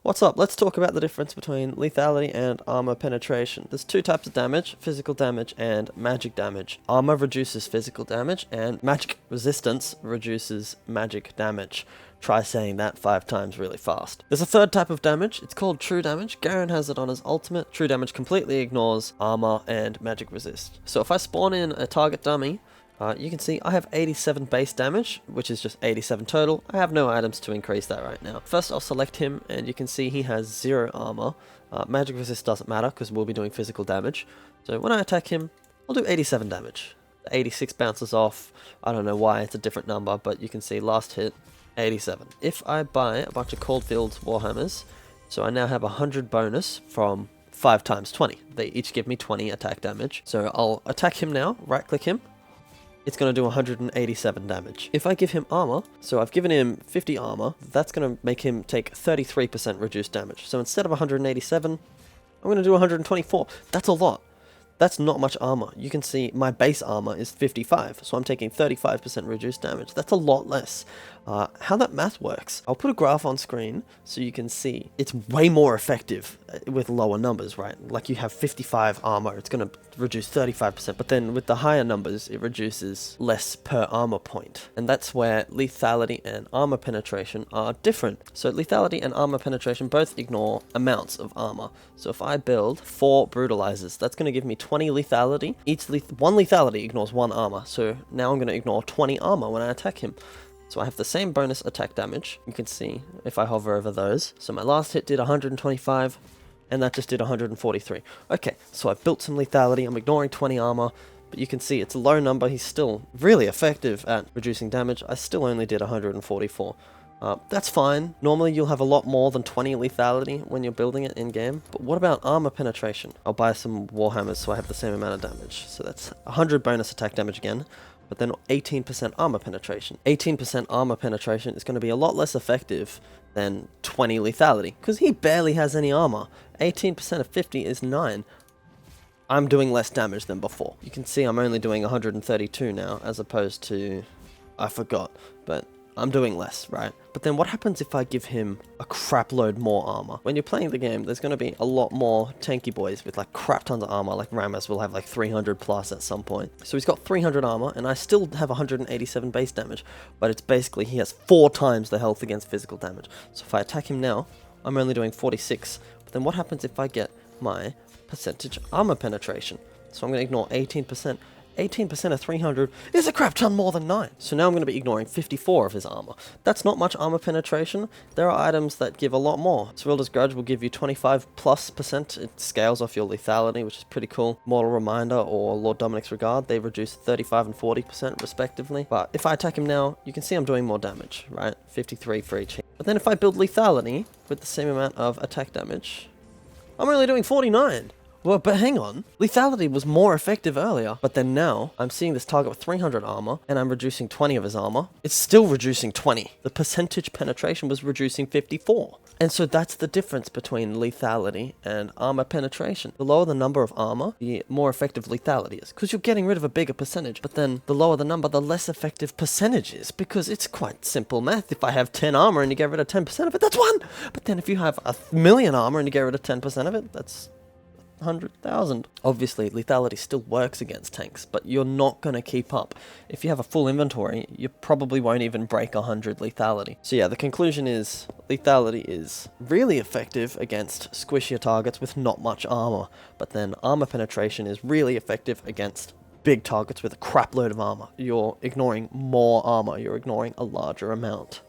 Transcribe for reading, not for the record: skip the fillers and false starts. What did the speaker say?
What's up? Let's talk about the difference between lethality and armor penetration. There's two types of damage, physical damage and magic damage. Armor reduces physical damage and magic resistance reduces magic damage. Try saying that 5 times really fast. There's a third type of damage. It's called true damage. Garen has it on his ultimate. True damage completely ignores armor and magic resist. So if I spawn in a target dummy, you can see I have 87 base damage, which is just 87 total. I have no items to increase that right now. First I'll select him, and you can see he has 0 armor. Magic resist doesn't matter because we'll be doing physical damage. So when I attack him, I'll do 87 damage. 86 bounces off. I don't know why it's a different number, but you can see last hit, 87. If I buy a bunch of Coldfield's Warhammers, so I now have 100 bonus from 5 times 20. They each give me 20 attack damage. So I'll attack him now, right click him. It's going to do 187 damage. If I give him armor, so I've given him 50 armor, that's going to make him take 33% reduced damage. So instead of 187, I'm going to do 124. That's a lot. That's not much armor. You can see my base armor is 55, so I'm taking 35% reduced damage. That's a lot less. How that math works, I'll put a graph on screen so you can see it's way more effective with lower numbers, right? Like you have 55 armor, it's going to reduce 35%, but then with the higher numbers, it reduces less per armor point. And that's where lethality and armor penetration are different. So lethality and armor penetration both ignore amounts of armor. So if I build 4 brutalizers, that's going to give me 20 lethality. One lethality ignores 1 armor. So now I'm going to ignore 20 armor when I attack him. So I have the same bonus attack damage. You can see if I hover over those. So my last hit did 125, and that just did 143. Okay, so I've built some lethality. I'm ignoring 20 armor, but you can see it's a low number. He's still really effective at reducing damage. I still only did 144. That's fine. Normally you'll have a lot more than 20 lethality when you're building it in-game. But what about armor penetration? I'll buy some Warhammers so I have the same amount of damage. So that's 100 bonus attack damage again, but then 18% armor penetration. 18% armor penetration is going to be a lot less effective than 20 lethality, because he barely has any armor. 18% of 50 is 9. I'm doing less damage than before. You can see I'm only doing 132 now, as opposed to... I forgot, but... I'm doing less, right? But then what happens if I give him a crap load more armor? When you're playing the game, there's going to be a lot more tanky boys with like crap tons of armor, like Rammus will have like 300 plus at some point. So he's got 300 armor, and I still have 187 base damage, but it's basically he has 4 times the health against physical damage. So if I attack him now, I'm only doing 46. But then what happens if I get my percentage armor penetration? So I'm going to ignore 18%. 18% of 300 is a crap ton more than 9. So now I'm going to be ignoring 54 of his armor. That's not much armor penetration. There are items that give a lot more. Serilda's Grudge will give you 25+%. It scales off your lethality, which is pretty cool. Mortal Reminder or Lord Dominic's Regard, they reduce 35 and 40% respectively. But if I attack him now, you can see I'm doing more damage, right? 53 for each hit. But then if I build lethality with the same amount of attack damage, I'm only doing 49. Well, but hang on. Lethality was more effective earlier, but then now I'm seeing this target with 300 armor, and I'm reducing 20 of his armor. It's still reducing 20. The percentage penetration was reducing 54. And so that's the difference between lethality and armor penetration. The lower the number of armor, the more effective lethality is, because you're getting rid of a bigger percentage. But then the lower the number, the less effective percentage is, because it's quite simple math. If I have 10 armor and you get rid of 10% of it, that's 1. But then if you have 1,000,000 armor and you get rid of 10% of it, that's 100,000. Obviously, lethality still works against tanks, but you're not going to keep up. If you have a full inventory, you probably won't even break 100 lethality. So yeah, the conclusion is lethality is really effective against squishier targets with not much armor, but then armor penetration is really effective against big targets with a crap load of armor. You're ignoring more armor, you're ignoring a larger amount.